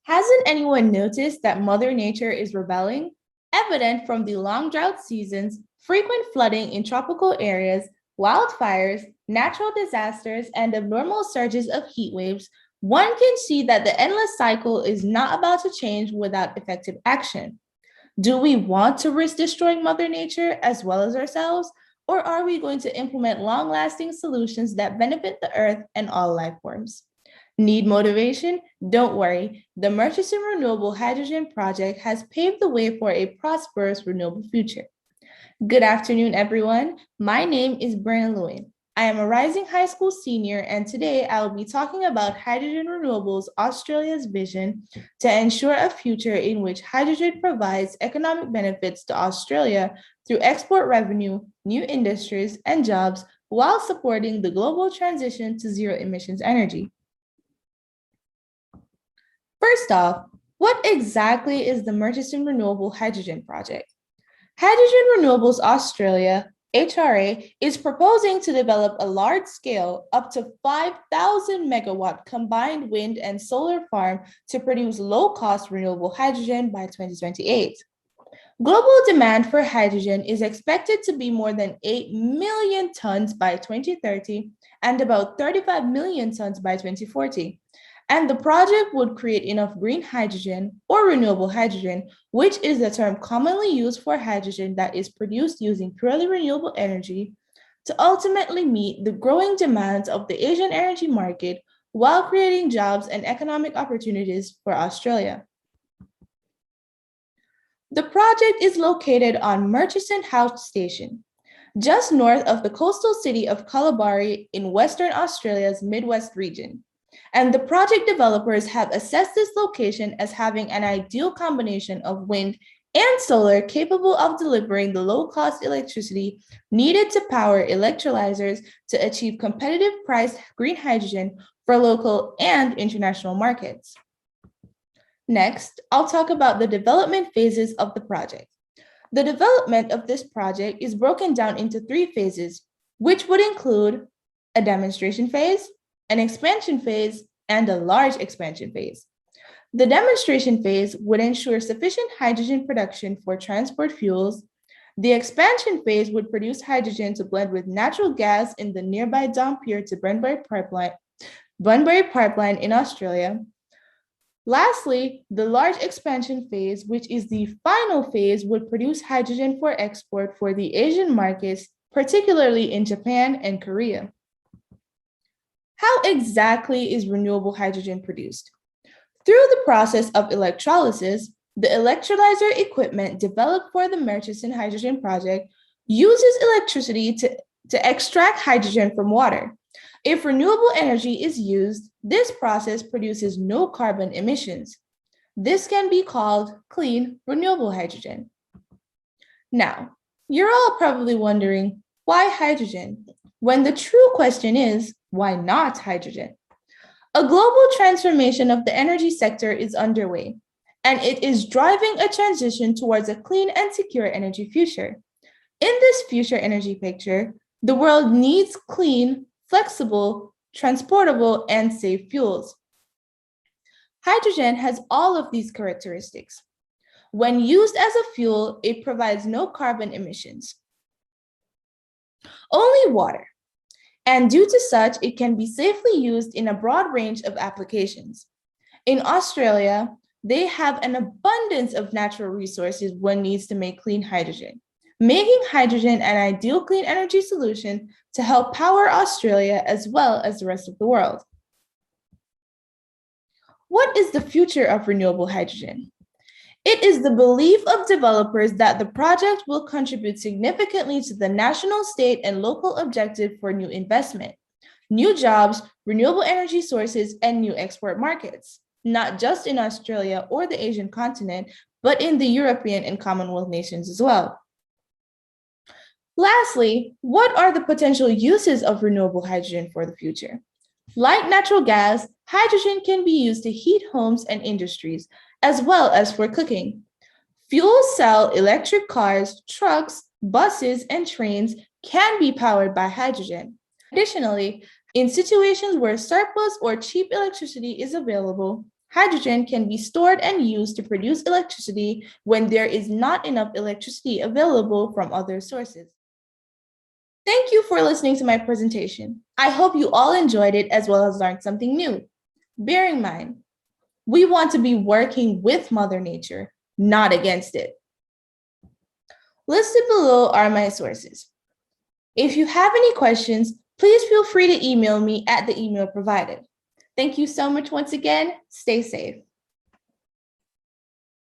Hasn't anyone noticed that Mother Nature is rebelling? Evident from the long drought seasons, frequent flooding in tropical areas, wildfires, natural disasters, and abnormal surges of heat waves, one can see that the endless cycle is not about to change without effective action. Do we want to risk destroying Mother Nature as well as ourselves? Or are we going to implement long lasting solutions that benefit the earth and all life forms? Need motivation? Don't worry. The Murchison Renewable Hydrogen Project has paved the way for a prosperous renewable future. Good afternoon, everyone. My name is Brihanna. I am a rising high school senior, and today I will be talking about Hydrogen Renewables Australia's vision to ensure a future in which hydrogen provides economic benefits to Australia through export revenue, new industries, and jobs, while supporting the global transition to zero emissions energy. First off, what exactly is the Murchison Renewable Hydrogen Project? Hydrogen Renewables Australia, HRA, is proposing to develop a large-scale, up to 5,000 megawatt combined wind and solar farm to produce low-cost renewable hydrogen by 2028. Global demand for hydrogen is expected to be more than 8 million tons by 2030 and about 35 million tons by 2040. And the project would create enough green hydrogen or renewable hydrogen, which is the term commonly used for hydrogen that is produced using purely renewable energy, to ultimately meet the growing demands of the Asian energy market while creating jobs and economic opportunities for Australia. The project is located on Murchison House Station, just north of the coastal city of Kalabari in Western Australia's Midwest region. And the project developers have assessed this location as having an ideal combination of wind and solar capable of delivering the low-cost electricity needed to power electrolyzers to achieve competitive priced green hydrogen for local and international markets. Next, I'll talk about the development phases of the project. The development of this project is broken down into 3 phases, which would include a demonstration phase, an expansion phase, and a large expansion phase. The demonstration phase would ensure sufficient hydrogen production for transport fuels. The expansion phase would produce hydrogen to blend with natural gas in the nearby Dampier to Bunbury pipeline in Australia. Lastly, the large expansion phase, which is the final phase, would produce hydrogen for export for the Asian markets, particularly in Japan and Korea. How exactly is renewable hydrogen produced? Through the process of electrolysis, the electrolyzer equipment developed for the Murchison Hydrogen Project uses electricity to extract hydrogen from water. If renewable energy is used, this process produces no carbon emissions. This can be called clean renewable hydrogen. Now, you're all probably wondering, why hydrogen? When the true question is, why not hydrogen? A global transformation of the energy sector is underway, and it is driving a transition towards a clean and secure energy future. In this future energy picture, the world needs clean, flexible, transportable, and safe fuels. Hydrogen has all of these characteristics. When used as a fuel, it provides no carbon emissions, only water. And due to such, it can be safely used in a broad range of applications. In Australia, they have an abundance of natural resources one needs to make clean hydrogen, making hydrogen an ideal clean energy solution to help power Australia as well as the rest of the world. What is the future of renewable hydrogen? It is the belief of developers that the project will contribute significantly to the national, state, and local objective for new investment, new jobs, renewable energy sources, and new export markets, not just in Australia or the Asian continent, but in the European and Commonwealth nations as well. Lastly, what are the potential uses of renewable hydrogen for the future? Like natural gas, hydrogen can be used to heat homes and industries, as well as for cooking. Fuel cell electric cars, trucks, buses, and trains can be powered by hydrogen. Additionally, in situations where surplus or cheap electricity is available, Hydrogen can be stored and used to produce electricity when there is not enough electricity available from other sources. Thank you for listening to my presentation. I hope you all enjoyed it as well as learned something new. Bear in mind, we want to be working with Mother Nature, not against it. Listed below are my sources. If you have any questions, please feel free to email me at the email provided. Thank you so much once again. Stay safe.